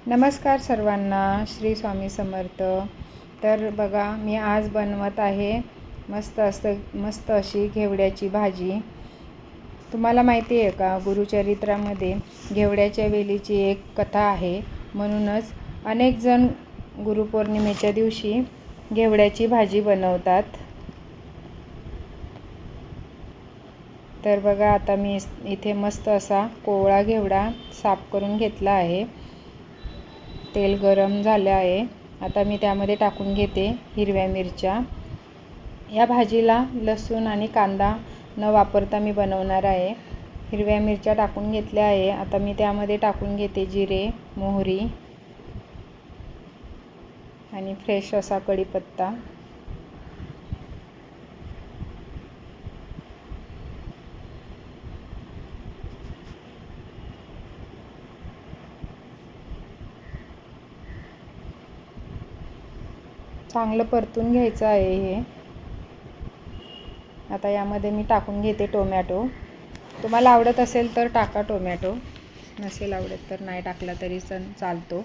नमस्कार सर्वांना, श्री स्वामी समर्थ। तर बघा, मी आज बनवत आहे मस्त अशी घेवड्याची भाजी। तुम्हाला माहिती आहे का, गुरुचरित्रामध्ये घेवड्याच्या वेलीची एक कथा आहे। म्हणूनच अनेक जण गुरुपौर्णिमेच्या दिवशी घेवड्याची भाजी बनवतात। तर बघा, आता मी इथे मस्त असा कोवळा घेवडा साफ करून घेतला आहे। तेल गरम झाले आहे। आता मी त्यामध्ये टाकून घेते हिरव्या मिरच्या। या भाजीला लसूण आणि कांदा न वापरता मी बनवणार आहे। हिरव्या मिरच्या टाकून घेतल्या आहे। आता मी त्यामध्ये टाकून घेते जिरे, मोहरी आणि फ्रेश असा कढीपत्ता। चांगलं परतून घ्यायचं आहे हे। आता यामध्ये मी टाकून घेते टोमॅटो। तुम्हाला आवडत असेल तर टाका टोमॅटो, नसेल आवडत तर नाही टाकला तरी चालतो।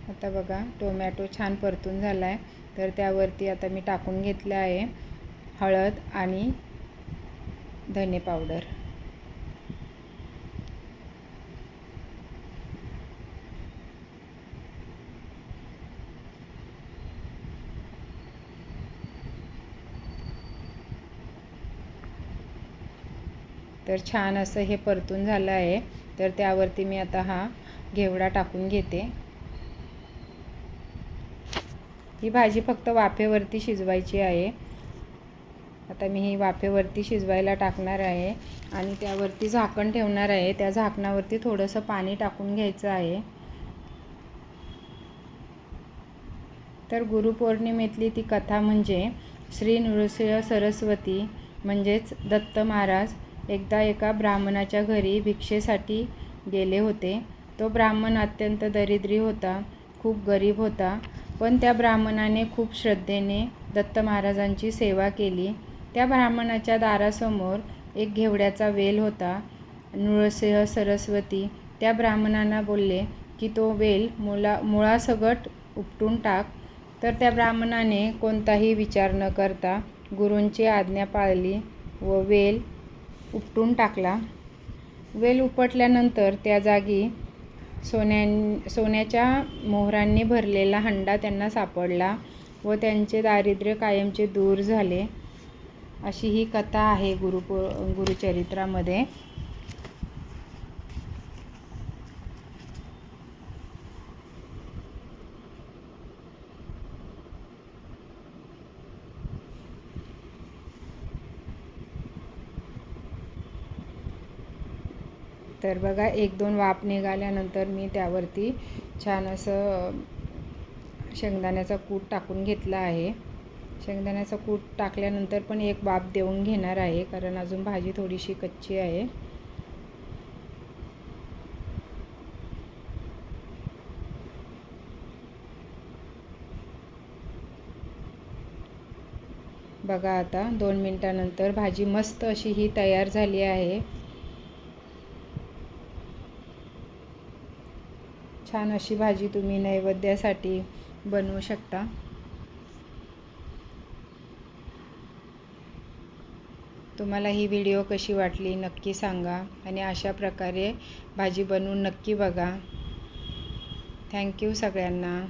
आता बघा, टोमॅटो छान परतून झाला आहे। तर त्यावरती आता मी टाकून घेतलं आहे हळद आणि धने पावडर। तर छान असं हे परतून झालं आहे। तर त्यावरती मी आता हा घेवडा टाकून घेते। ही भाजी फक्त वाफेवरती शिजवायची आहे। आता मी ही वाफेवरती शिजवायला टाकणार आहे आणि त्यावरती झाकण ठेवणार आहे। त्या झाकणावरती थोडंसं पाणी टाकून घ्यायचं आहे। तर गुरुपौर्णिमेतली ती कथा म्हणजे श्री नृसिंह सरस्वती म्हणजेच दत्त महाराज एकदा एका ब्राह्मणाच्या घरी भिक्षेसाठी गेले होते। तो ब्राह्मण अत्यंत दरिद्री होता, खूप गरीब होता। पण त्या ब्राह्मणाने खूप श्रद्धेने दत्त महाराजांची सेवा केली। त्या ब्राह्मणाच्या दारासमोर एक घेवड्याचा वेल होता। नृसिंह सरस्वती त्या ब्राह्मणांना बोलले की तो वेल मुळासकट उपटून टाक। तर त्या ब्राह्मणाने कोणताही विचार न करता गुरूंची आज्ञा पाळली व वेल उपटून टाकला। वेल उपटल्यानंतर त्या जागी सोन्याच्या मोहरांनी भरलेला हंडा त्यांना सापडला व त्यांचे दारिद्र्य कायमचे दूर झाले। अशी ही कथा आहे गुरुचरित्रामध्ये। तर बघा, 1-2 वाफ निघाल्यानंतर मी त्यावरती छान असं शेंगदाण्याचा कूट टाकून घेतला आहे। शेंगदाण्याचा कूट टाकल्यानंतर पण एक वाफ देऊन घेणार आहे, कारण अजून भाजी थोडीशी कच्ची आहे। बघा, आता 2 मिनिटानंतर भाजी मस्त अशी ही तयार झाली आहे। छान अशी भाजी तुम्ही नैवेद्यासाठी बनवू शकता। तुम्हाला ही व्हिडिओ कशी वाटली नक्की सांगा आणि अशा प्रकारे भाजी बनवून नक्की बघा। थँक्यू सगळ्यांना।